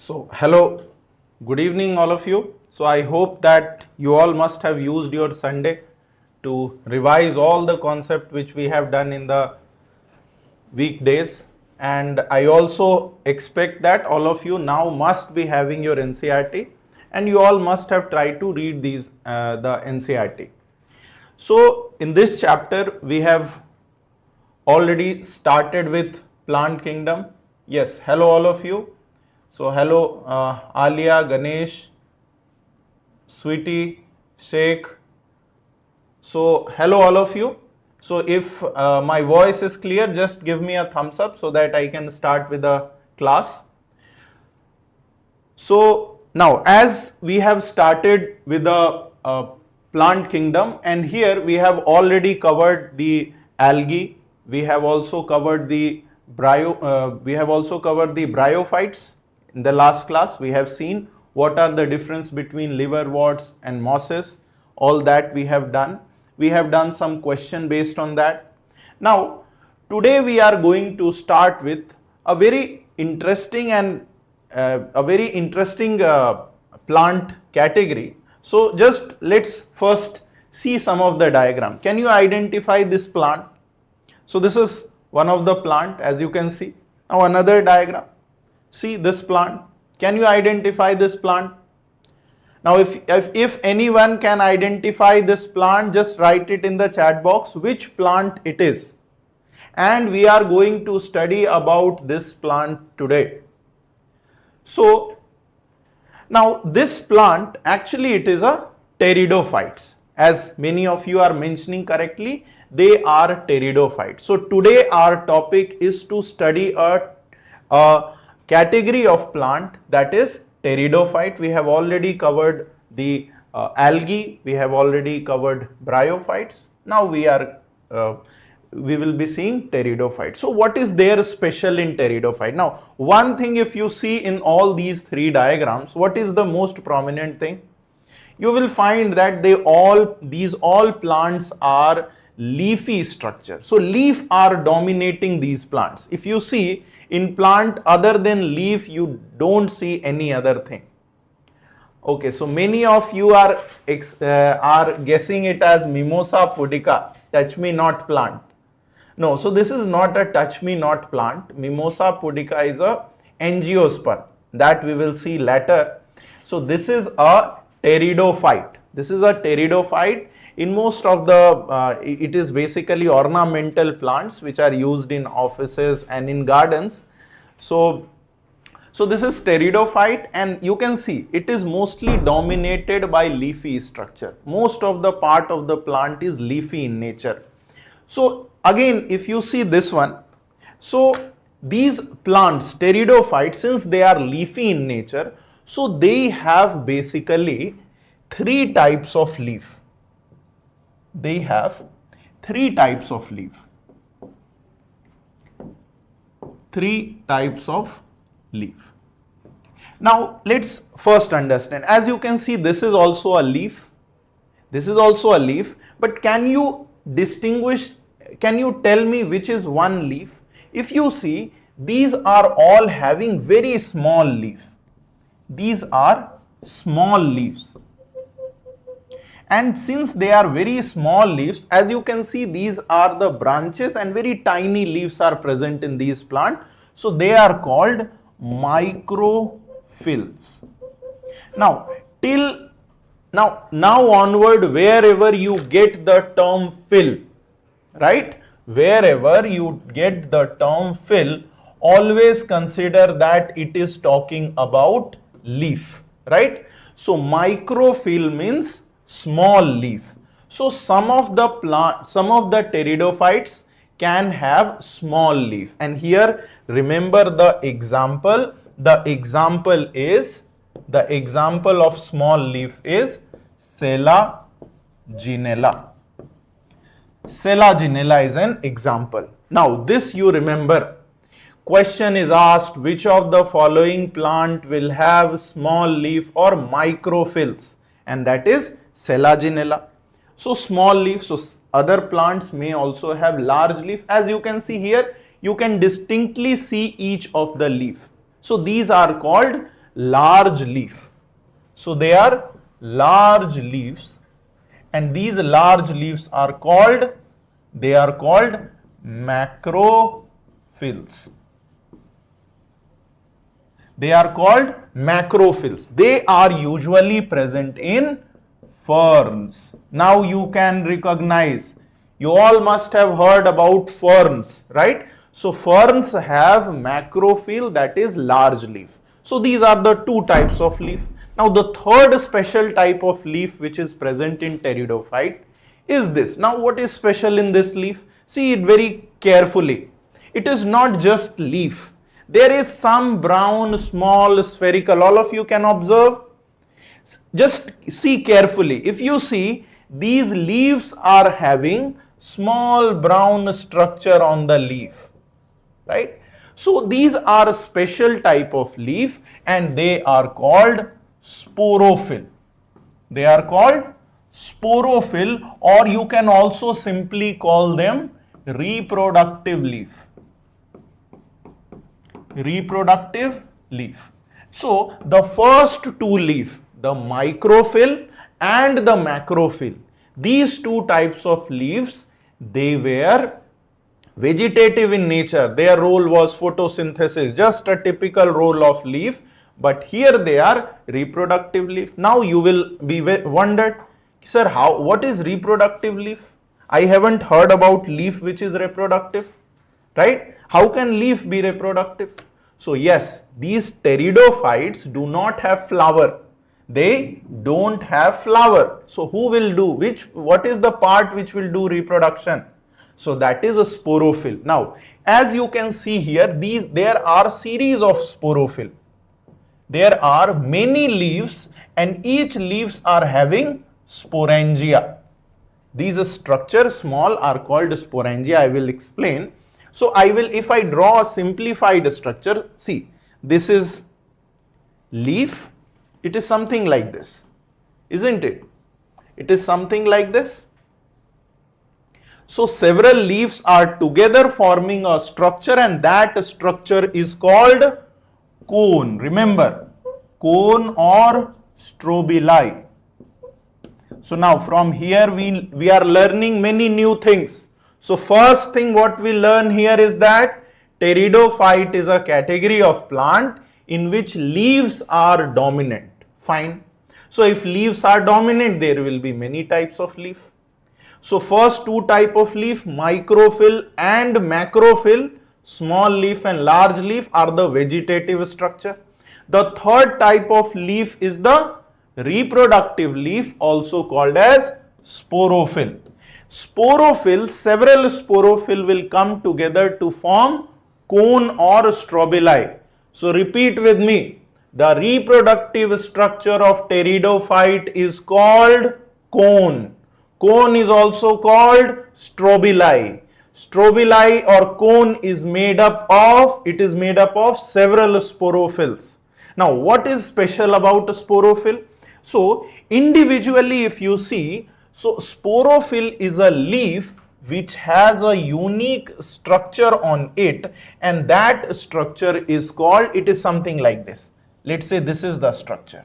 So, hello, good evening all of you. So, I hope that you all must have used your Sunday to revise all the concept which we have done in the weekdays, and I also expect that all of you now must be having your NCERT and you all must have tried to read these the NCERT. So, in this chapter we have already started with plant kingdom. Yes, hello all of you. So, hello Alia, Ganesh, Sweetie, Sheikh. So, hello all of you. So, if my voice is clear, just give me a thumbs up so that I can start with the class. So, now as we have started with the plant kingdom, and here we have already covered the algae, we have also covered the bryophytes. In the last class, we have seen what are the difference between liverworts and mosses. All that we have done. We have done some question based on that. Now, today we are going to start with a very interesting plant category. So, just let's first see some of the diagram. Can you identify this plant? So, this is one of the plant, as you can see. Now, another diagram. See this plant. Can you identify this plant? Now, if anyone can identify this plant, just write it in the chat box which plant it is. And we are going to study about this plant today. So, now this plant actually it is a pteridophytes. As many of you are mentioning correctly, they are pteridophytes. So, today our topic is to study a category of plant, that is pteridophyte. We have already covered the algae, we have already covered bryophytes. Now we will be seeing pteridophyte. So what is there special in pteridophyte? Now one thing, if you see in all these three diagrams, what is the most prominent thing? You will find that these all plants are leafy structure. So leaf are dominating these plants. If you see in plant other than leaf, you don't see any other thing. Okay, so many of you are guessing it as Mimosa pudica, touch me not plant. No, so this is not a touch me not plant. Mimosa pudica is a angiosperm that we will see later. So this is a pteridophyte. This is a pteridophyte. In most of the, it is basically ornamental plants which are used in offices and in gardens. So this is pteridophyte, and you can see it is mostly dominated by leafy structure. Most of the part of the plant is leafy in nature. So again, if you see this one, so these plants, pteridophytes, since they are leafy in nature, so they have basically three types of leaf. They have three types of leaf. Three types of leaf. Now let's first understand. As you can see, this is also a leaf. This is also a leaf. But can you distinguish? Can you tell me which is one leaf? If you see, these are all having very small leaf. These are small leaves. And since they are very small leaves, as you can see, these are the branches and very tiny leaves are present in these plants. So they are called microphylls. Now onward, wherever you get the term fill, right? Wherever you get the term fill, always consider that it is talking about leaf, right? So microphyll means small leaf. So some of the pteridophytes can have small leaf, and here remember the example. The example of small leaf is Selaginella. Selaginella is an example. Now this you remember. Question is asked, which of the following plant will have small leaf or microphylls, and that is Selaginella. So small leaf, so other plants may also have large leaf. As you can see here, you can distinctly see each of the leaf. So these are called large leaf. So they are large leaves, and these large leaves are called, they are called macrophylls. They are called macrophylls. They are usually present in ferns. Now you can recognize, you all must have heard about ferns, right? So ferns have macrophyll, that is large leaf. So these are the two types of leaf. Now the third special type of leaf which is present in pteridophyte is this. Now what is special in this leaf? See it very carefully. It is not just leaf. There is some brown, small, spherical, all of you can observe. Just see carefully. If you see, these leaves are having small brown structure on the leaf, right? So these are a special type of leaf and they are called sporophyll. They are called sporophyll, or you can also simply call them reproductive leaf. Reproductive leaf. So the first two leaf, the microphyll and the macrophyll, these two types of leaves, they were vegetative in nature. Their role was photosynthesis, just a typical role of leaf, but here they are reproductive leaf. Now you will be wondered, sir, what is reproductive leaf? I haven't heard about leaf which is reproductive, right? How can leaf be reproductive? So yes, these pteridophytes do not have flower. They don't have flower. So who will do what is the part which will do reproduction? So that is a sporophyll. Now as you can see here, there are series of sporophyll. There are many leaves and each leaves are having sporangia. These structures small are called sporangia. I will explain. So if I draw a simplified structure, see, this is leaf. It is something like this, isn't it? It is something like this. So several leaves are together forming a structure, and that structure is called cone. Remember, cone or strobili. So now from here we are learning many new things. So first thing what we learn here is that pteridophyte is a category of plant in which leaves are dominant. Fine. So if leaves are dominant, there will be many types of leaf. So first two type of leaf, microphyll and macrophyll, small leaf and large leaf, are the vegetative structure. The third type of leaf is the reproductive leaf, also called as sporophyll. Sporophyll, several sporophyll will come together to form cone or strobili. So repeat with me. The reproductive structure of pteridophyte is called cone. Cone is also called strobili. Strobili or cone is made up of several sporophylls. Now what is special about a sporophyll? So individually if you see, so sporophyll is a leaf which has a unique structure on it, and that structure is called, it is something like this. Let's say this is the structure,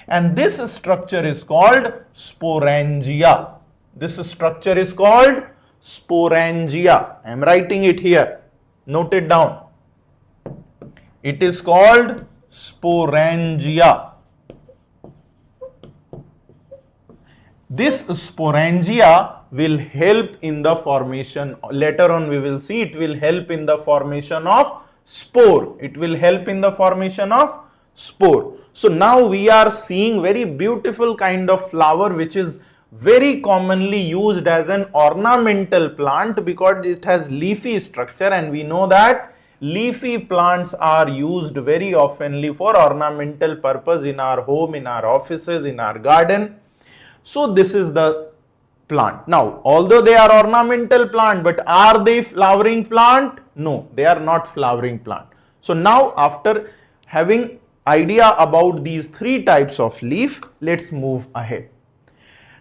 and this structure is called sporangia. This structure is called sporangia. I am writing it here. Note it down. It is called sporangia. This sporangia will help in the formation, later on we will see, it will help in the formation of spore. It will help in the formation of spore. So now we are seeing very beautiful kind of flower which is very commonly used as an ornamental plant because it has leafy structure, and we know that leafy plants are used very oftenly for ornamental purpose in our home, in our offices, in our garden. So this is the plant. Now, although they are ornamental plant, but are they flowering plant? No, they are not flowering plant. So now after having idea about these three types of leaf, let's move ahead.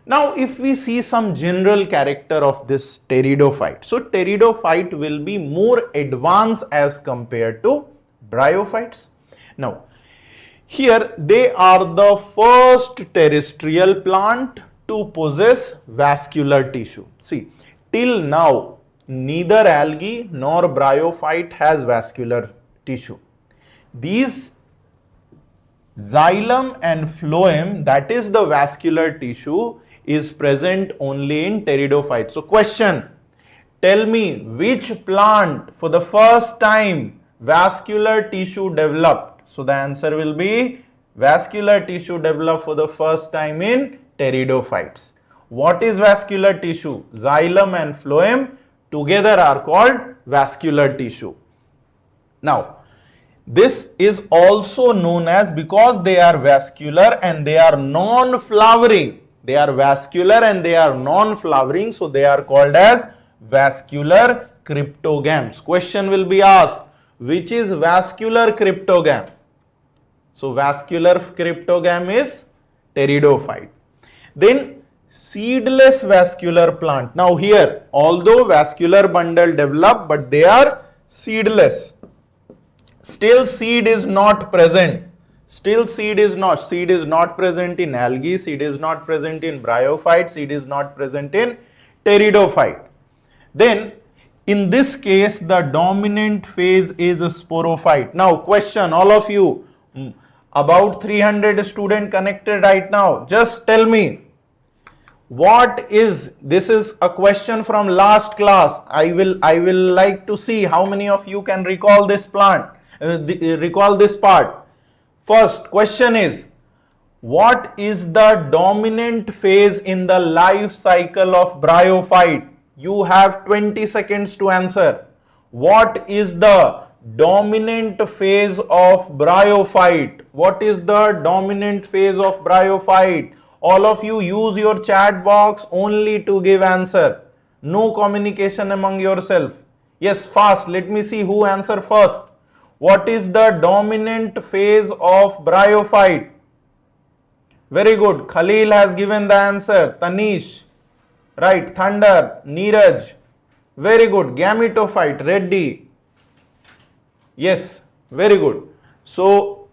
Now if we see some general character of this pteridophyte. So pteridophyte will be more advanced as compared to bryophytes. Now Here they are the first terrestrial plant to possess vascular tissue. See, till now neither algae nor bryophyte has vascular tissue. These xylem and phloem, that is the vascular tissue, is present only in pteridophytes. So question, tell me which plant for the first time vascular tissue developed? So the answer will be vascular tissue developed for the first time in pteridophytes. What is vascular tissue? Xylem and phloem together are called vascular tissue. Now, this is also known as, because they are vascular and they are non-flowering, they are vascular and they are non-flowering, so they are called as vascular cryptogams. Question will be asked, which is vascular cryptogam? So vascular cryptogam is pteridophyte. Then seedless vascular plant. Now here, although vascular bundle develop, but they are seedless. Still seed is not present. Still seed is not present in algae, seed is not present in bryophyte, seed is not present in pteridophyte. Then in this case the dominant phase is a sporophyte. Now question, all of you, about 300 students connected right now, just tell me, what is, this is a question from last class. I will like to see how many of you can recall this plant, recall this part. First question is, what is the dominant phase in the life cycle of bryophyte? You have 20 seconds to answer. What is the dominant phase of bryophyte? What is the dominant phase of bryophyte? All of you use your chat box only to give answer. No communication among yourself. Yes, fast. Let me see who answer first. What is the dominant phase of bryophyte? Very good. Khalil has given the answer. Tanish. Right. Thunder. Neeraj. Very good. Gametophyte. Reddy. Yes. Very good. So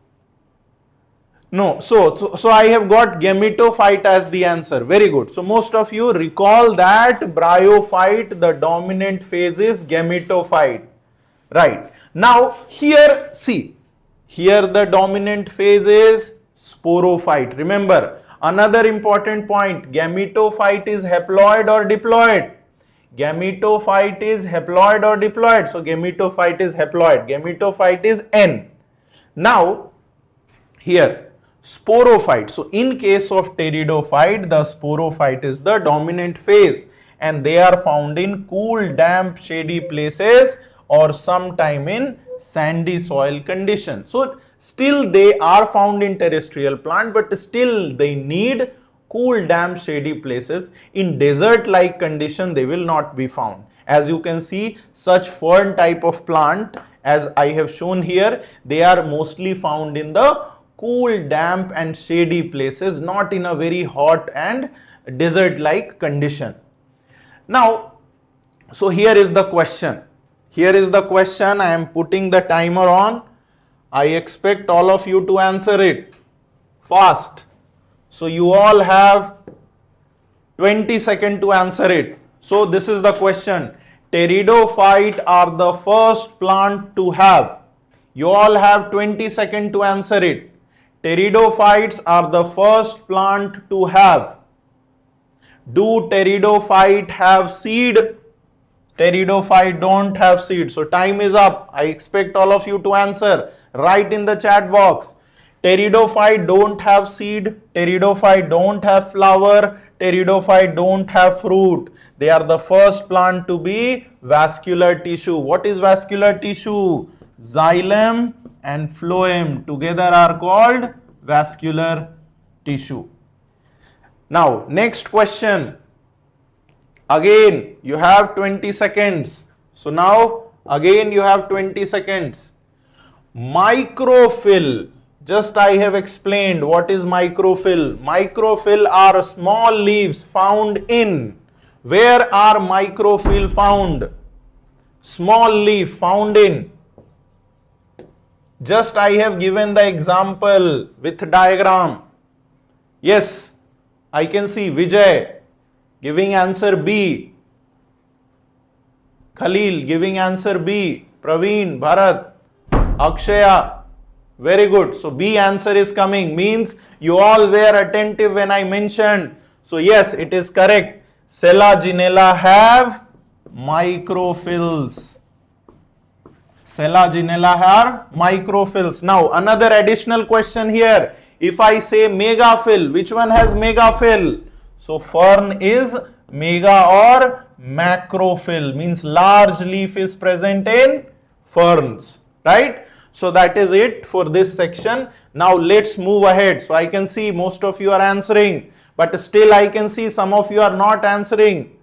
I have got gametophyte as the answer. Very good. So most of you recall that bryophyte, the dominant phase is gametophyte. Right. Now here, see, here the dominant phase is sporophyte. Remember, another important point, gametophyte is haploid or diploid? Gametophyte is haploid or diploid? So gametophyte is haploid. Gametophyte is N. Now here, sporophyte. So in case of pteridophyte, the sporophyte is the dominant phase and they are found in cool, damp, shady places or sometime in sandy soil condition. So still they are found in terrestrial plant, but still they need cool, damp, shady places. In desert like condition they will not be found. As you can see, such fern type of plant as I have shown here, they are mostly found in the cool, damp and shady places, not in a very hot and desert like condition. Now, so here is the question. Here is the question. I am putting the timer on. I expect all of you to answer it fast. So you all have 20 seconds to answer it. So this is the question. Pteridophyte are the first plant to have. You all have 20 seconds to answer it. Pteridophytes are the first plant to have. Do pteridophyte have seed? Pteridophyte don't have seed. So time is up. I expect all of you to answer. Write in the chat box. Pteridophyte don't have seed. Pteridophyte don't have flower. Pteridophyte don't have fruit. They are the first plant to be vascular tissue. What is vascular tissue? Xylem and phloem together are called vascular tissue. Now next question. Again you have 20 seconds. So now again you have 20 seconds. Microphyll. Just I have explained what is microphyll. Microphyll are small leaves found in. Where are microphyll found? Small leaf found in. Just I have given the example with diagram. Yes, I can see Vijay giving answer B. Khalil giving answer B. Praveen, Bharat, Akshaya. Very good. So B answer is coming. Means you all were attentive when I mentioned. So yes, it is correct. Selaginella have microphylls. Selaginella have microphylls. Now another additional question here. If I say megaphyll, which one has megaphyll? So fern is mega or macrophyll, means large leaf is present in ferns, right? So that is it for this section. Now let's move ahead. So I can see most of you are answering, but still I can see some of you are not answering.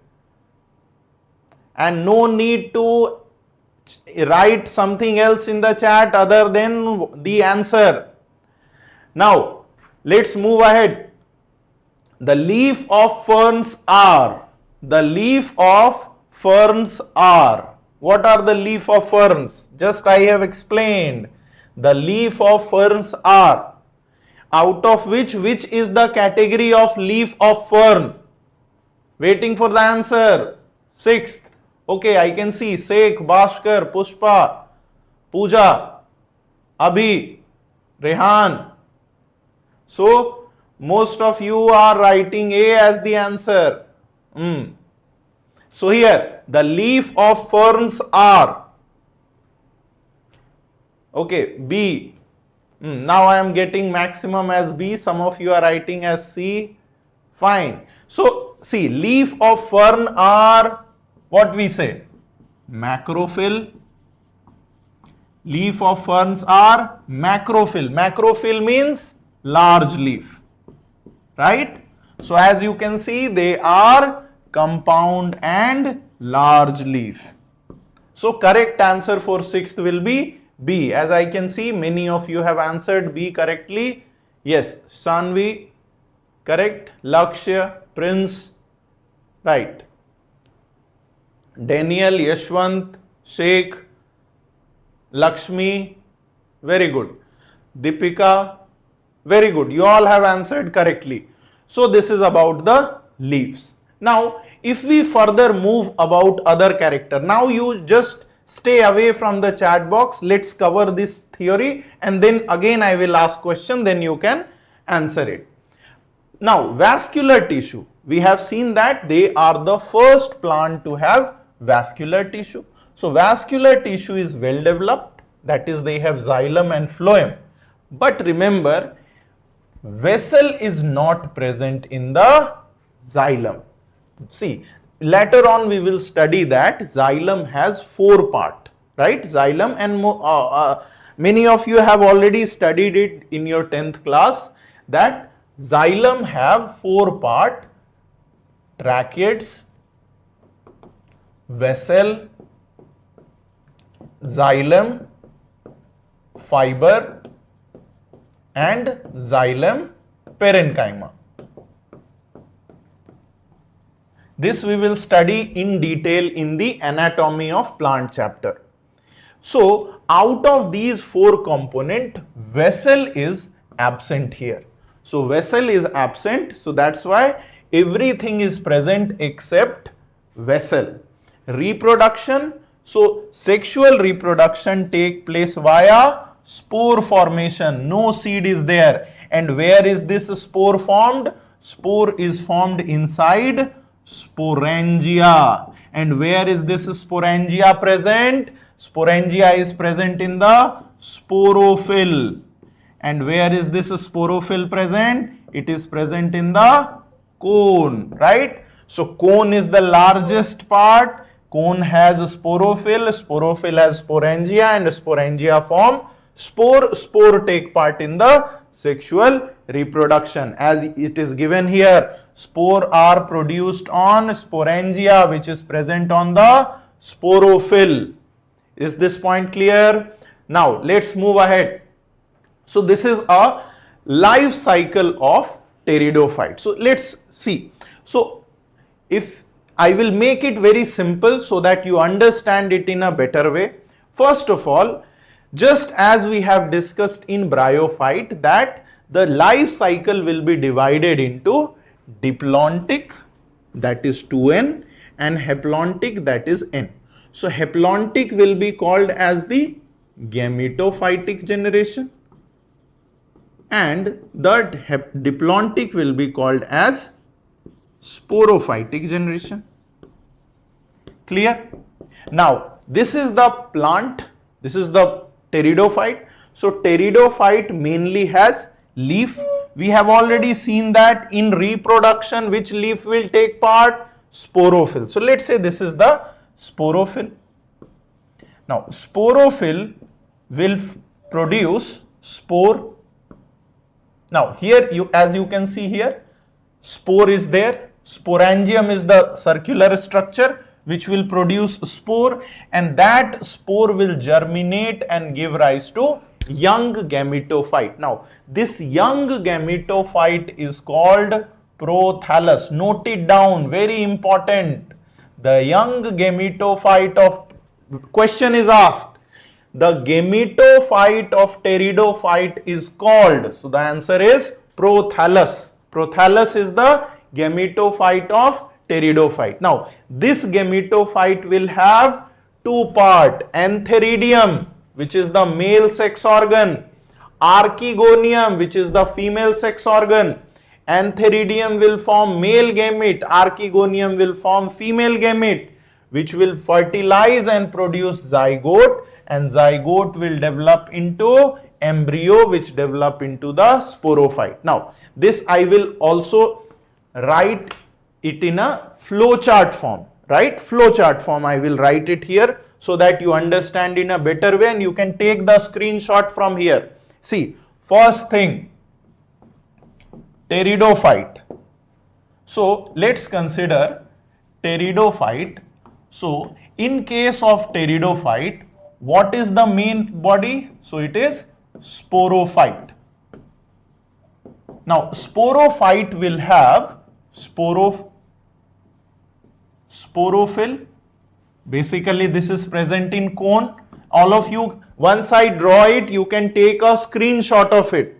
And no need to write something else in the chat other than the answer. Now let's move ahead. The leaf of ferns are. The leaf of ferns are. What are the leaf of ferns? Just I have explained. The leaf of ferns are. Out of which is the category of leaf of fern? Waiting for the answer. Sixth. Okay, I can see Sheikh, Bhaskar, Pushpa, Pooja, Abhi, Rehan. So most of you are writing A as the answer. So here the leaf of ferns are. Okay, B. Now I am getting maximum as B. Some of you are writing as C. Fine. So see, leaf of fern are what we say? Macrophyll. Leaf of ferns are macrophyll. Macrophyll means large leaf, right? So as you can see, they are compound and large leaf. So correct answer for sixth will be B. As I can see, many of you have answered B correctly. Yes, Sanvi, correct. Lakshya, Prince, right. Daniel, Yashwant, Sheikh, Lakshmi, very good. Deepika, very good. You all have answered correctly. So this is about the leaves. Now if we further move about other character, now you just stay away from the chat box. Let's cover this theory and then again I will ask question, then you can answer it. Now vascular tissue, we have seen that they are the first plant to have vascular tissue. So vascular tissue is well developed, that is they have xylem and phloem. But remember, vessel is not present in the xylem. See, later on we will study that xylem has 4 parts, right? Xylem, and many of you have already studied it in your 10th class, that xylem have 4 parts: tracheids, vessel, xylem, fiber and xylem parenchyma. This we will study in detail in the anatomy of plant chapter. So out of these 4 components, vessel is absent here. So vessel is absent, so that's why everything is present except vessel. Reproduction, so sexual reproduction take place via spore formation. No seed is there. And where is this spore formed? Spore is formed inside sporangia. And where is this sporangia present? Sporangia is present in the sporophyll. And where is this sporophyll present? It is present in the cone, right? So cone is the largest part. Cone has sporophyll, sporophyll has sporangia, and sporangia form spore. Spore take part in the sexual reproduction. As it is given here, spore are produced on sporangia, which is present on the sporophyll. Is this point clear? Now let's move ahead. So this is a life cycle of pteridophyte. So let's see. So if I will make it very simple so that you understand it in a better way. First of all, Just as we have discussed in bryophyte that the life cycle will be divided into diplontic, that is 2n, and haplontic, that is n. So haplontic will be called as the gametophytic generation and the diplontic will be called as sporophytic generation. Clear? Now this is the plant, this is the pteridophyte. So pteridophyte mainly has leaf. We have already seen that in reproduction which leaf will take part? Sporophyll. So let's say this is the sporophyll. Now sporophyll will produce spore. Now here as you can see here, spore is there. Sporangium is the circular structure which will produce spore, and that spore will germinate and give rise to young gametophyte. Now this young gametophyte is called Prothallus. Note it down, very important. The young gametophyte of, question is asked, the gametophyte of pteridophyte is called, so the answer is Prothallus. Prothallus is the gametophyte of pteridophyte. Now this gametophyte will have two parts, antheridium which is the male sex organ, archegonium which is the female sex organ. Antheridium will form male gamete, archegonium will form female gamete, which will fertilize and produce zygote, and zygote will develop into embryo which develop into the sporophyte. Now this I will also write it in a flowchart form, right? Flowchart form I will write it here so that you understand in a better way and you can take the screenshot from here. See, first thing, pteridophyte. So let's consider pteridophyte. So in case of pteridophyte, what is the main body? So it is sporophyte. Now sporophyte will have sporophyll. Basically this is present in cone. All of you, once I draw it, you can take a screenshot of it.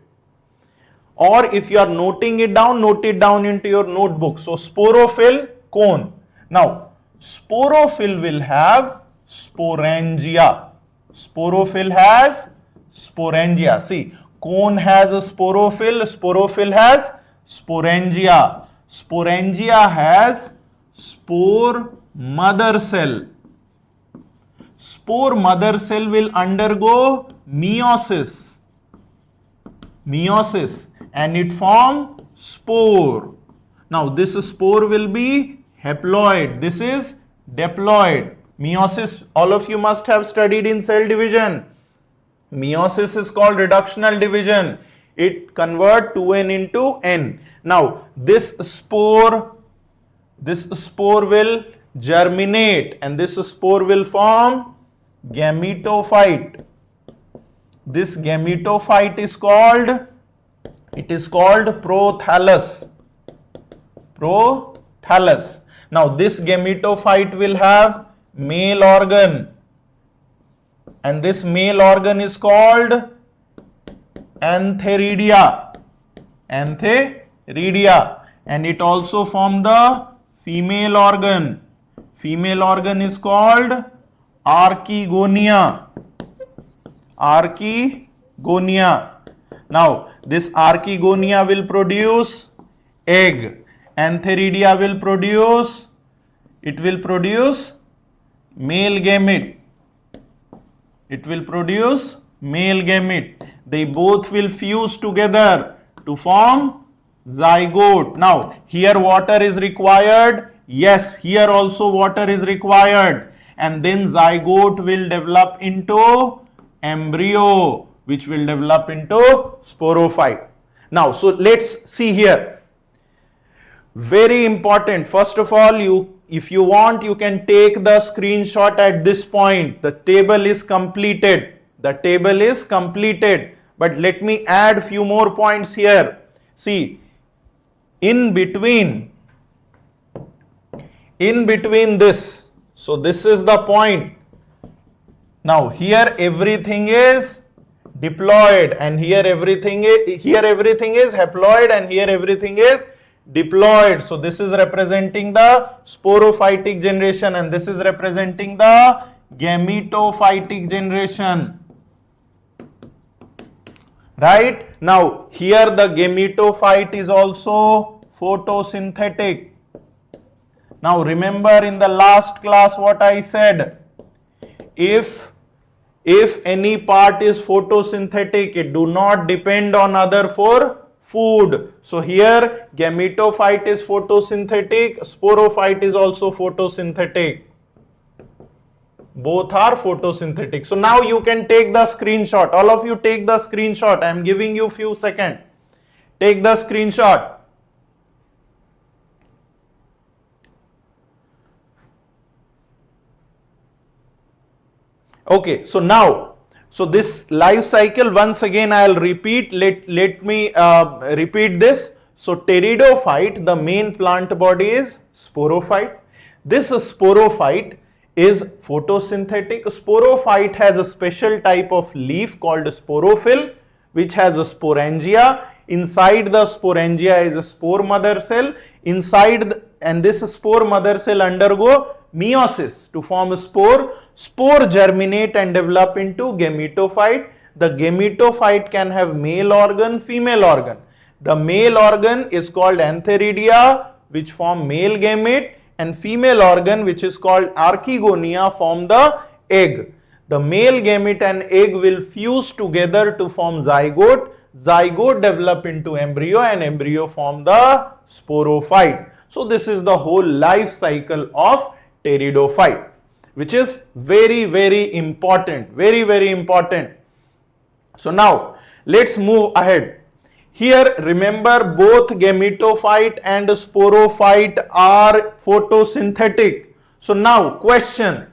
Or if you are noting it down, note it down into your notebook. So sporophyll, cone. Now sporophyll will have sporangia. Sporophyll has sporangia. See, cone has a sporophyll, sporophyll has sporangia. Sporangia has spore mother cell. Spore mother cell will undergo meiosis. And it form spore. Now this spore will be haploid. This is diploid. Meiosis, all of you must have studied in cell division. Meiosis is called reductional division. It convert 2n into n. Now this spore will germinate and this spore will form gametophyte. This gametophyte is called, it is called Prothallus. Prothallus. Now this gametophyte will have male organ and this male organ is called antheridia. Antheridia. And it also form the female organ. Female organ is called archegonia. Archegonia. Now this archegonia will produce egg. Antheridia will produce, it will produce male gamete. It will produce male gamete. They both will fuse together to form zygote. Now here water is required. Yes, here also water is required. And then zygote will develop into embryo which will develop into sporophyte. Now so let's see here. Very important. First of all, if you want, you can take the screenshot at this point. The table is completed. The table is completed. But let me add few more points here. See, in between this, so this is the point. Now here everything is diploid, and here everything is haploid, and here everything is diploid. So this is representing the sporophytic generation, and this is representing the gametophytic generation. Right? Now here the gametophyte is also photosynthetic. Now remember in the last class what I said, if any part is photosynthetic, it do not depend on other for food. So here gametophyte is photosynthetic, sporophyte is also photosynthetic. Both are photosynthetic. So now you can take the screenshot. All of you take the screenshot. I am giving you few seconds. Take the screenshot. Okay, so now, so this life cycle, once again I will repeat, let me repeat this. So pteridophyte, the main plant body is sporophyte. This sporophyte is photosynthetic. Sporophyte has a special type of leaf called sporophyll, which has a sporangia. Inside the sporangia is a spore mother cell. And this spore mother cell undergo meiosis to form a spore. Spore germinate and develop into gametophyte. The gametophyte can have male organ, female organ. The male organ is called antheridia, which form male gamete, and female organ, which is called archegonia, form the egg. The male gamete and egg will fuse together to form zygote. Zygote develop into embryo, and embryo form the sporophyte. So this is the whole life cycle of pteridophyte, which is very, very important, very, very important. So now let's move ahead. Here remember both gametophyte and sporophyte are photosynthetic. So now question,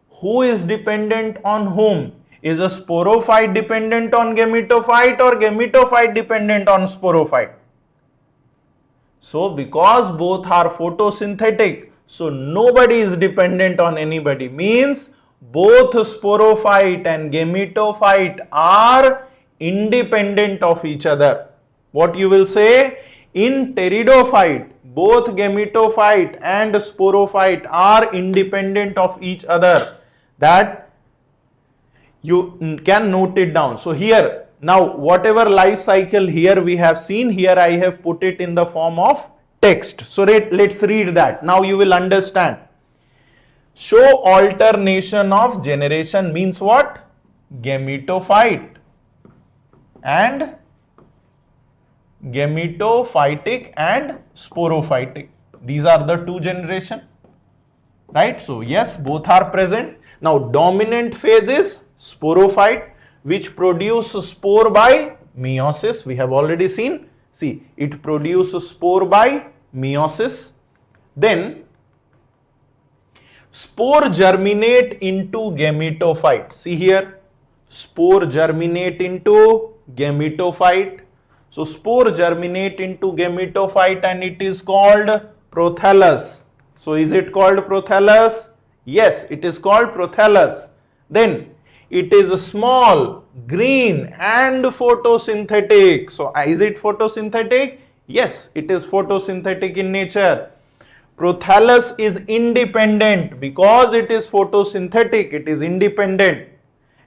who is dependent on whom? Is a sporophyte dependent on gametophyte or gametophyte dependent on sporophyte? So because both are photosynthetic, so nobody is dependent on anybody, means both sporophyte and gametophyte are independent of each other. What you will say? In pteridophyte, both gametophyte and sporophyte are independent of each other. That you can note it down. So here, now whatever life cycle here we have seen, here I have put it in the form of text. So let's read that. Now you will understand. Show alternation of generation means what? Gametophyte and gametophytic and sporophytic. These are the two generation, right? So yes, both are present. Now dominant phase is sporophyte, which produce spore by meiosis. We have already seen. See, it produces spore by meiosis. Then spore germinate into gametophyte. See here, spore germinate into gametophyte. So spore germinate into gametophyte and it is called Prothallus. So is it called Prothallus? Yes, it is called Prothallus. Then it is small, green and photosynthetic. So is it photosynthetic? Yes, it is photosynthetic in nature. Prothallus is independent because it is photosynthetic, it is independent.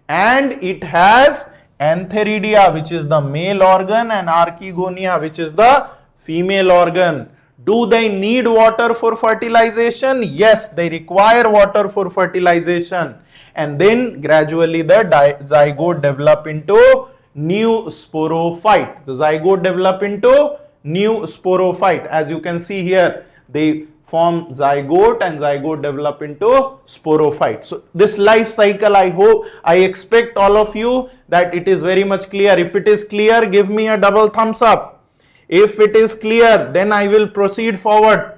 And it has antheridia, which is the male organ, and archegonia, which is the female organ. Do they need water for fertilization? Yes, they require water for fertilization. And then gradually the zygote develop into new sporophyte. The zygote develop into new sporophyte. As you can see here, they form zygote and zygote develop into sporophyte. So this life cycle, I expect all of you that it is very much clear. If it is clear, give me a double thumbs up. If it is clear, then I will proceed forward.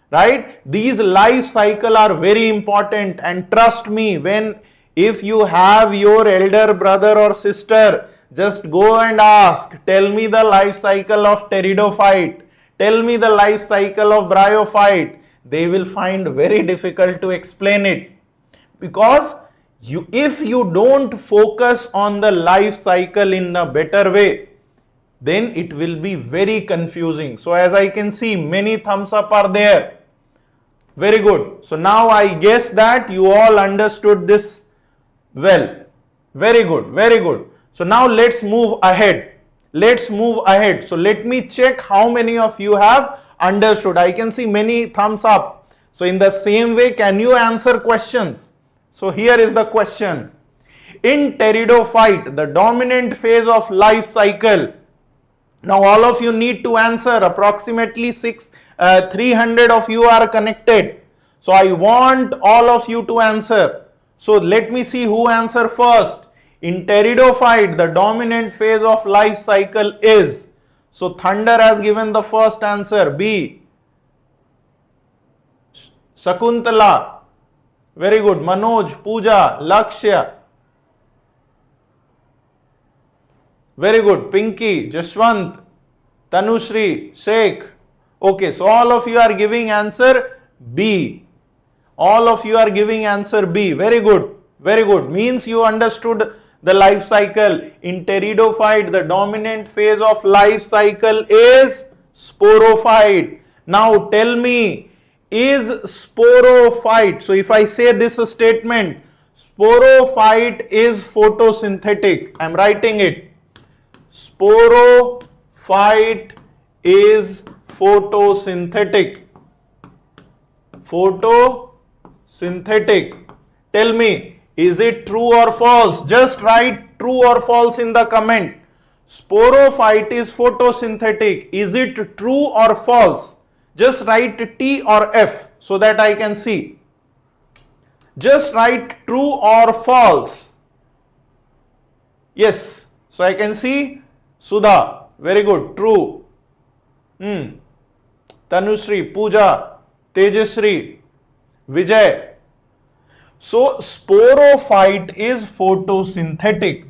Right? These life cycle are very important, and trust me, if you have your elder brother or sister, just go and ask, tell me the life cycle of pteridophyte, tell me the life cycle of bryophyte. They will find very difficult to explain it, because if you don't focus on the life cycle in a better way, then it will be very confusing. So as I can see, many thumbs up are there. Very good. So now I guess that you all understood this well. Very good, very good. So now let's move ahead. Let's move ahead. So let me check how many of you have understood. I can see many thumbs up. So in the same way, can you answer questions? So here is the question. In pteridophyte, the dominant phase of life cycle. Now all of you need to answer. Approximately 300 of you are connected. So I want all of you to answer. So let me see who answer first. In pteridophyte, the dominant phase of life cycle is. So Thunder has given the first answer, B. Shakuntala, very good. Manoj, Pooja, Lakshya, very good. Pinky, Jashwant, Tanushri, Sheikh. Okay, so all of you are giving answer B. All of you are giving answer B. Very good. Very good. Means you understood the life cycle. In pteridophyte, the dominant phase of life cycle is sporophyte. Now tell me, is sporophyte, so if I say this statement, sporophyte is photosynthetic, I am writing it. Sporophyte is photosynthetic. Photosynthetic. Tell me, is it true or false? Just write true or false in the comment. Sporophyte is photosynthetic. Is it true or false? Just write T or F so that I can see. Just write true or false. Yes. So I can see Sudha. Very good. True. Tanushree, Pooja, Tejashree, Vijay. So sporophyte is photosynthetic.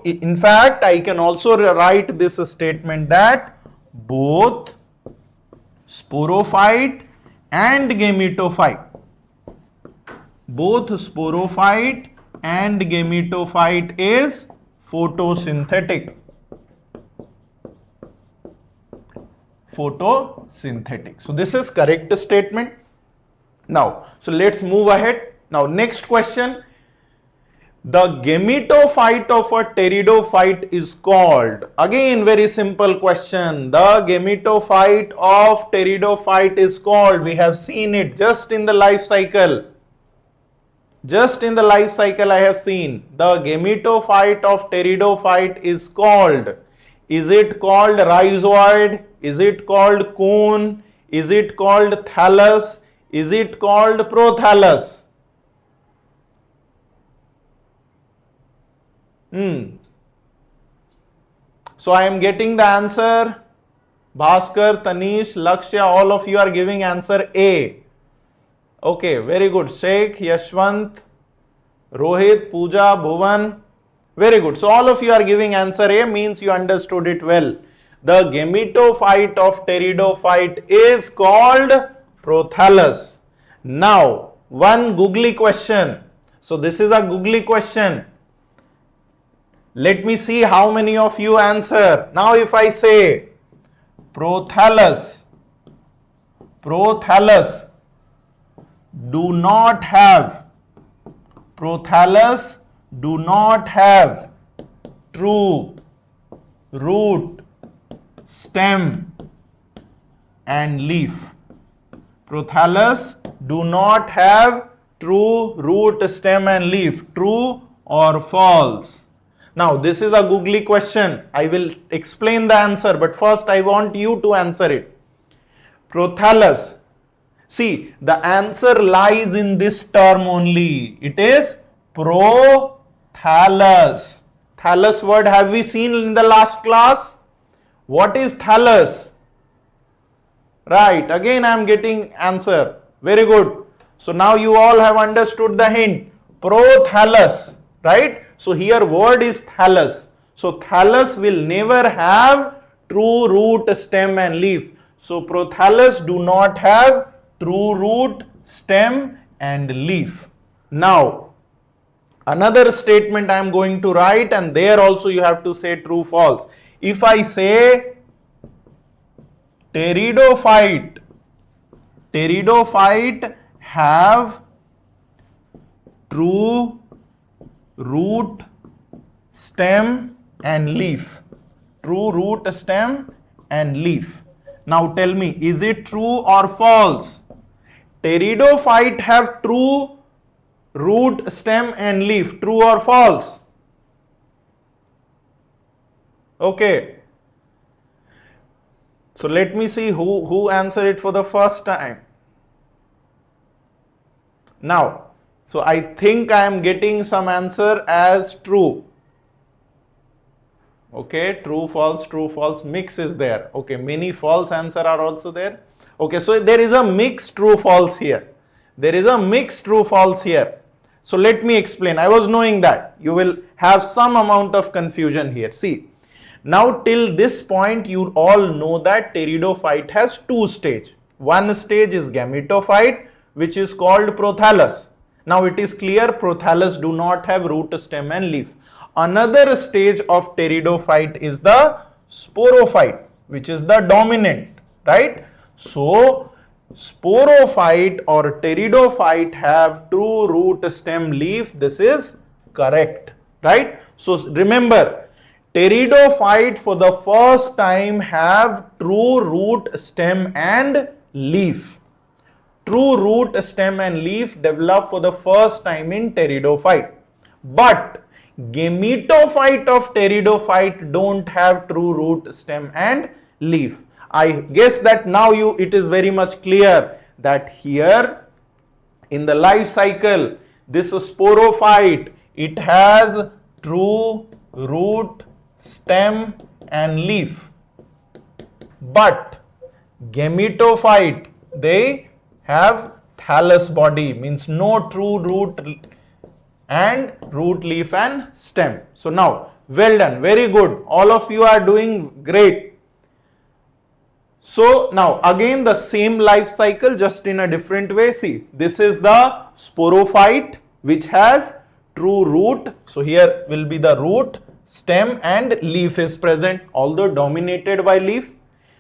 In fact, I can also write this statement that both sporophyte and gametophyte, both sporophyte and gametophyte is photosynthetic. Photosynthetic. So this is correct statement. Now, so let's move ahead. Now next question. The gametophyte of a pteridophyte is called. Again very simple question. The gametophyte of pteridophyte is called. We have seen it just in the life cycle. Just in the life cycle I have seen. The gametophyte of pteridophyte is called. Is it called rhizoid? Is it called cone? Is it called thallus? Is it called prothallus? So I am getting the answer. Bhaskar, Tanish, Lakshya, all of you are giving answer A. Okay, very good. Sheikh, Yashwant, Rohit, Pooja, Bhuvan. Very good. So all of you are giving answer A, means you understood it well. The gametophyte of pteridophyte is called Prothallus. Now, one googly question. So this is a googly question. Let me see how many of you answer. Now if I say Prothallus do not have true root, stem and leaf. Prothallus do not have true root, stem and leaf. True or false? Now this is a googly question. I will explain the answer, but first I want you to answer it. Prothallus. See, the answer lies in this term only. It is prothallus. Thallus word have we seen in the last class? What is thallus? Right, again I am getting answer. Very good. So now you all have understood the hint. Prothallus, right? So here word is thallus. So thallus will never have true root, stem and leaf. So prothallus do not have true root, stem and leaf. Now Another statement I am going to write, and there also you have to say true, false. If I say pteridophyte have true root, stem and leaf. True root, stem and leaf. Now tell me, is it true or false? Pteridophyte have true root, stem and leaf. True or false? Okay. So let me see who answered it for the first time. Now, so I think I am getting some answer as true. Okay, true, false, mix is there. Okay, many false answer are also there. Okay, so there is a mix true, false here. There is a mix true, false here. So let me explain. I was knowing that you will have some amount of confusion here. See, now till this point you all know that pteridophyte has two stages. One stage is gametophyte, which is called Prothallus. Now it is clear Prothallus do not have root, stem and leaf. Another stage of pteridophyte is the sporophyte, which is the dominant, right? So sporophyte or pteridophyte have true root, stem, leaf. This is correct, right? So remember, pteridophyte for the first time have true root, stem and leaf. True root, stem and leaf develop for the first time in pteridophyte. But gametophyte of pteridophyte don't have true root, stem and leaf. I guess that now it is very much clear that here in the life cycle, this sporophyte, it has true root, stem and leaf. But gametophyte, they have thallus body, means no true root and root, leaf and stem. So now, well done, very good. All of you are doing great. So now again the same life cycle, just in a different way. See, this is the sporophyte which has true root. So here will be the root, stem and leaf is present, although dominated by leaf.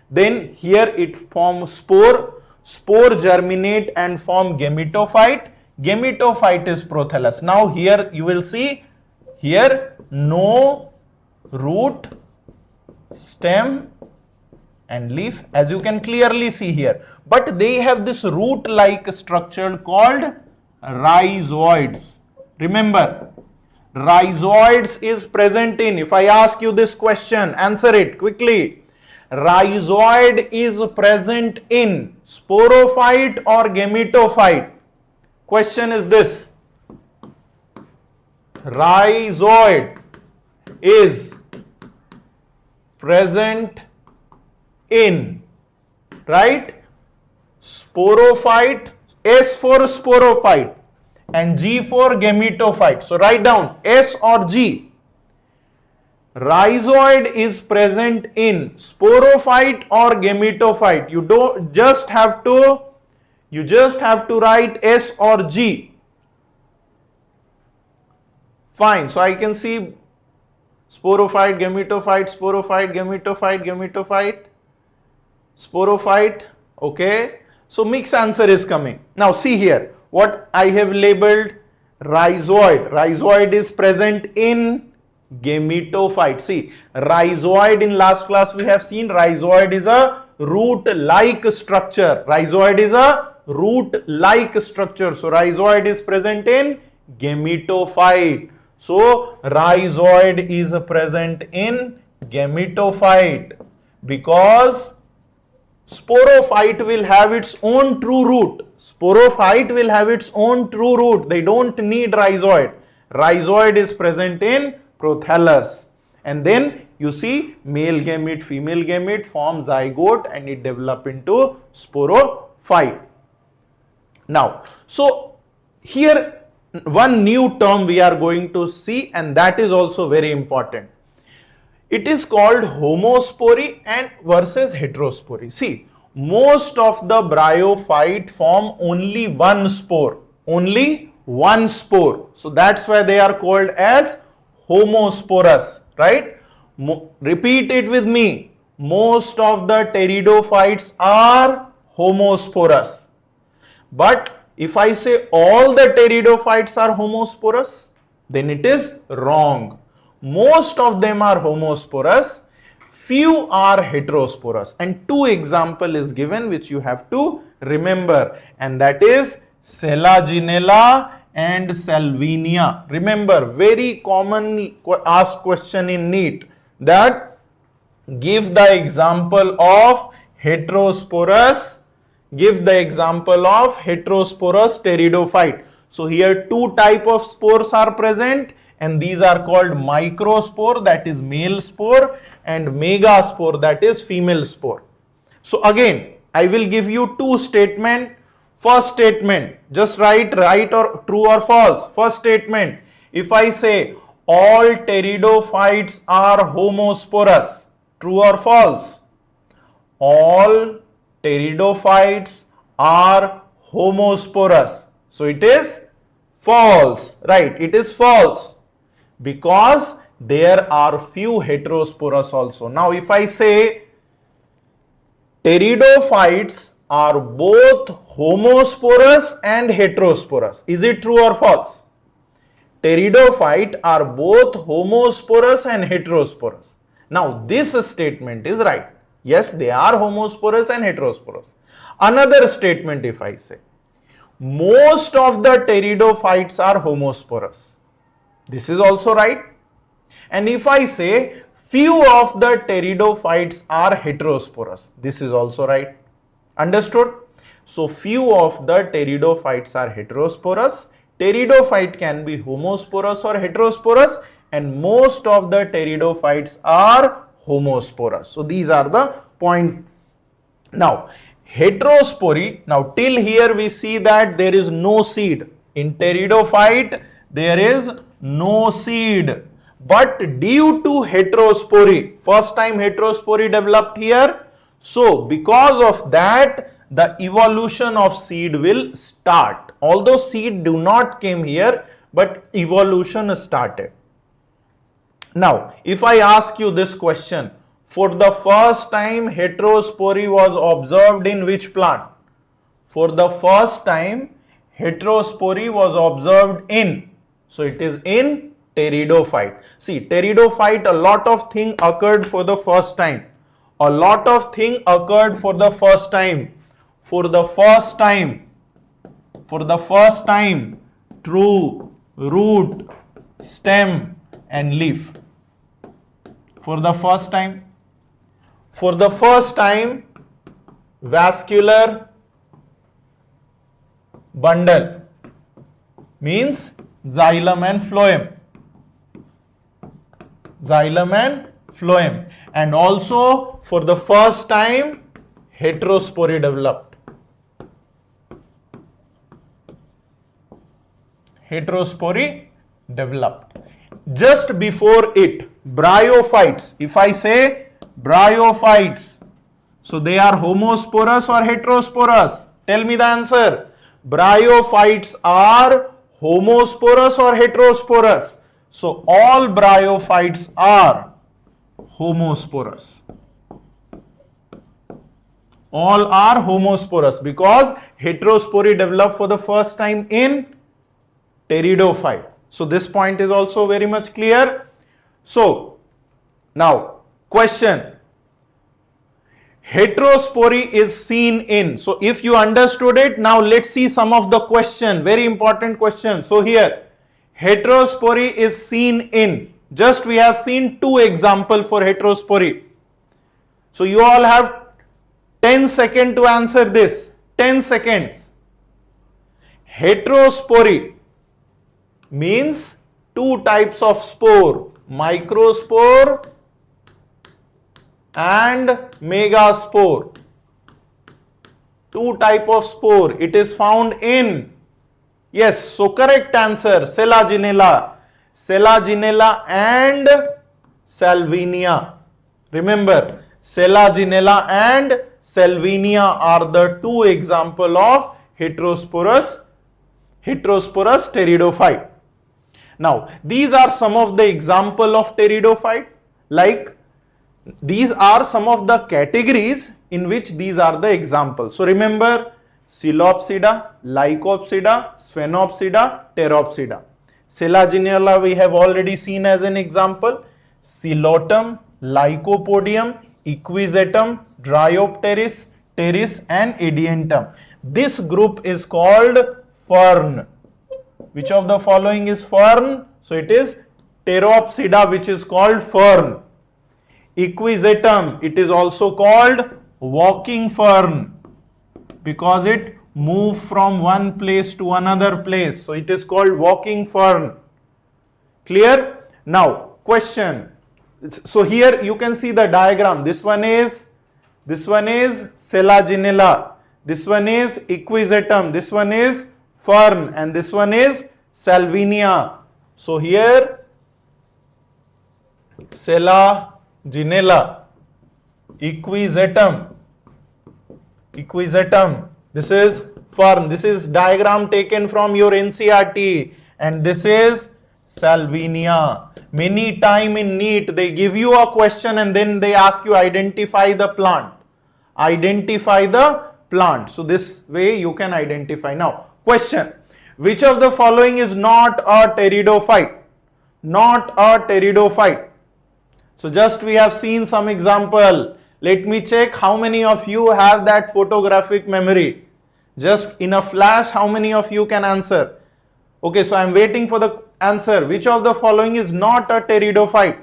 Then here it forms spore. Spore germinate and form gametophyte. Gametophyte is Prothallus. Now here you will see here no root, stem and leaf, as you can clearly see here. But they have this root like structure called rhizoids. Remember, rhizoids is present in, if I ask you this question, answer it quickly. Rhizoid is present in sporophyte or gametophyte? Question is this. Rhizoid is present in, right? Sporophyte, S for sporophyte and G for gametophyte. So write down S or G. Rhizoid is present in sporophyte or gametophyte. You just have to write S or G. Fine. So I can see sporophyte, gametophyte, sporophyte, gametophyte, gametophyte, sporophyte. Okay. So mixed answer is coming. Now see here what I have labeled rhizoid. Rhizoid is present in gametophyte. See, rhizoid in last class we have seen rhizoid is a root-like structure. Rhizoid is a root-like structure. So rhizoid is present in gametophyte. So rhizoid is present in gametophyte because sporophyte will have its own true root. Sporophyte will have its own true root. They don't need rhizoid. Rhizoid is present in Prothallus. And then you see male gamete, female gamete form zygote and it develop into sporophyte. Now, so here one new term we are going to see, and that is also very important. It is called Homospory and versus Heterospory. See, most of the bryophyte form only one spore. Only one spore. So that's why they are called as homosporous, right? Repeat it with me. Most of the pteridophytes are homosporous. But if I say all the pteridophytes are homosporous, then it is wrong. Most of them are homosporous, few are heterosporous, and two example is given which you have to remember, and that is Selaginella and Salvinia. Remember, very common asked question in NEET, that give the example of heterosporous, give the example of heterosporous pteridophyte. So here two type of spores are present, and these are called microspore, that is male spore, and megaspore, that is female spore. So again, I will give you two statements. First statement, just write right or true or false. First statement, if I say all pteridophytes are homosporous, true or false? All pteridophytes are homosporous. So it is false, right? It is false, because there are few heterosporous also. Now if I say pteridophytes are both homosporous and heterosporous, is it true or false? Pteridophyte are both homosporous and heterosporous. Now this statement is right. Yes, they are homosporous and heterosporous. Another statement, if I say most of the pteridophytes are homosporous, this is also right. And if I say few of the pteridophytes are heterosporous, this is also right. Understood? So few of the pteridophytes are heterosporous. Pteridophyte can be homosporous or heterosporous, and most of the pteridophytes are homosporous. So these are the point. Now heterospory, now till here we see that there is no seed. In pteridophyte there is no seed, but due to heterospory, first time heterospory developed here, so because of that the evolution of seed will start. Although seed do not came here, but evolution started. Now if I ask you this question, for the first time heterospory was observed in which plant? For the first time heterospory was observed in, so it is in pteridophyte. See, pteridophyte, a lot of thing occurred for the first time. A lot of thing occurred for the first time. For the first time, true, root, stem and leaf. For the first time. For the first time, vascular bundle, means xylem and phloem. Xylem and phloem. And also for the first time heterospory developed. Heterospory developed. Just before it, bryophytes. If I say bryophytes, so they are homosporous or heterosporous? Tell me the answer. Bryophytes are homosporous or heterosporous? So all bryophytes are homosporous. All are homosporous because heterospory developed for the first time in pteridophyte. So this point is also very much clear. So now question, heterospory is seen in. So if you understood it, now let's see some of the question, very important question. So here heterospory is seen in, just we have seen two examples for heterospory. So you all have 10 seconds to answer this. 10 seconds. Heterospory means two types of spore, microspore and megaspore. Two type of spore. It is found in, yes, so correct answer, Selaginella. Selaginella and Salvinia. Remember, Selaginella and Salvinia are the two examples of heterosporous heterosporous pteridophyte. Now, these are some of the example of pteridophyte. Like, these are some of the categories in which these are the examples. So, remember, Coelopsida, Lycopsida, Sphenopsida, Pteropsida. Selaginella we have already seen as an example. Coelotum, Lycopodium, Equisetum, Dryopteris, Pteris and Edientum. This group is called fern. Which of the following is fern? So it is Pteropsida, which is called fern. Equisetum, it is also called walking fern because it moves from one place to another place. So it is called walking fern. Clear? Now, question. So here you can see the diagram. This one is Selaginella. This one is Equisetum. This one is fern and this one is Salvinia. So here Selaginella, Equisetum, this is fern. This is diagram taken from your NCERT and this is Salvinia. Many time in NEET they give you a question and then they ask you identify the plant. Identify the plant. So this way you can identify. Now question, which of the following is not a pteridophyte? Not a pteridophyte. So just we have seen some example. Let me check how many of you have that photographic memory. Just in a flash, how many of you can answer? Okay, so I am waiting for the answer. Which of the following is not a pteridophyte?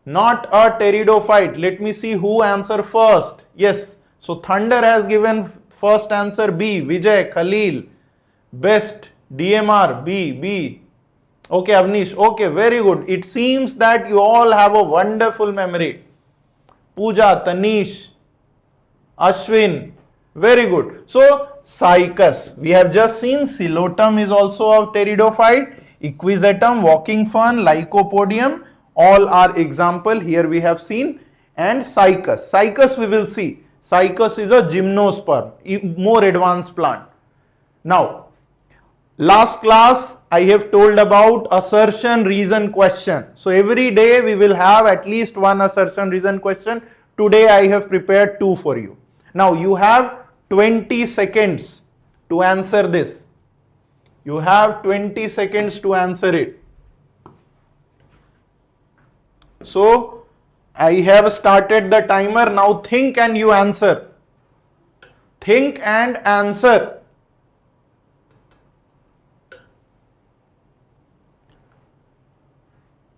Not a pteridophyte. Let me see who answer first. Yes. So Thunder has given first answer B. Vijay, Khalil, Best, DMR, B. Okay, Avnish. Okay, very good. It seems that you all have a wonderful memory. Pooja, Tanish, Ashwin. Very good. So Cycas. We have just seen Coelotum is also a pteridophyte. Equisetum, walking fern, Lycopodium. All are example here we have seen. And Cycas. Cycas we will see. Cycas is a gymnosperm, more advanced plant. Now, last class I have told about assertion reason question. So every day we will have at least one assertion reason question. Today I have prepared 2 for you. Now you have 20 seconds to answer this. You have 20 seconds to answer it. So I have started the timer. Now think and you answer. Think and answer.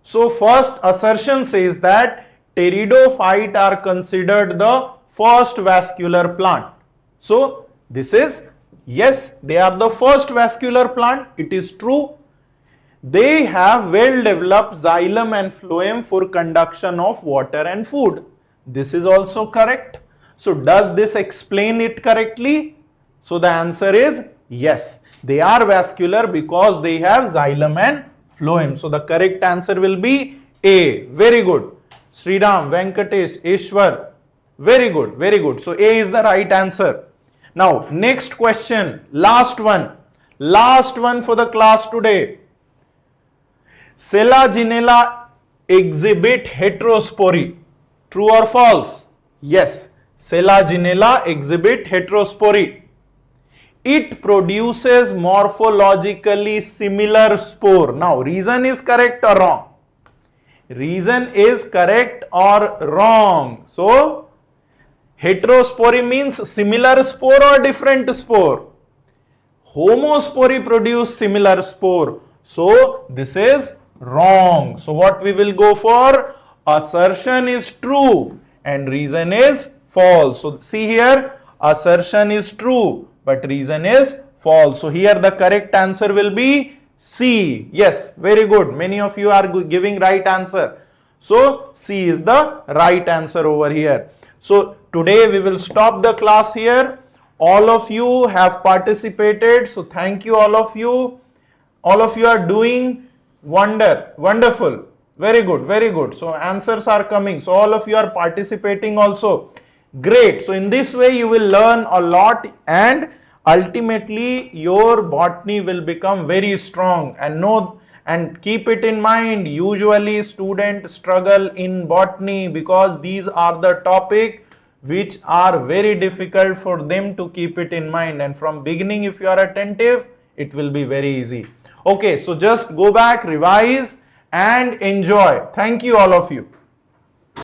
So first assertion says that pteridophyte are considered the first vascular plant. So this is, yes, they are the first vascular plant. It is true. They have well developed xylem and phloem for conduction of water and food. This is also correct. So does this explain it correctly? So the answer is yes. They are vascular because they have xylem and phloem. So the correct answer will be A. Very good. Sriram, Venkatesh, Ishwar. Very good. Very good. So A is the right answer. Now next question. Last one. Last one for the class today. Selaginella exhibit heterospory. True or false? Yes. Selaginella exhibit heterospory. It produces morphologically similar spore. Now, reason is correct or wrong? Reason is correct or wrong? So, heterospory means similar spore or different spore? Homospory produce similar spore. So, this is wrong. So, what we will go for? Assertion is true and reason is false. So, see here, assertion is true but reason is false. So, here the correct answer will be C. Yes, very good. Many of you are giving right answer. So, C is the right answer over here. So, today we will stop the class here. All of you have participated. So, thank you all of you. All of you are doing wonderful. Very good, very good. So, answers are coming. So, all of you are participating also. Great. So, in this way you will learn a lot and ultimately your botany will become very strong. And keep it in mind, usually students struggle in botany because these are the topics which are very difficult for them to keep it in mind, and from beginning if you are attentive it will be very easy. Okay, so just go back, revise and enjoy. Thank you all of you.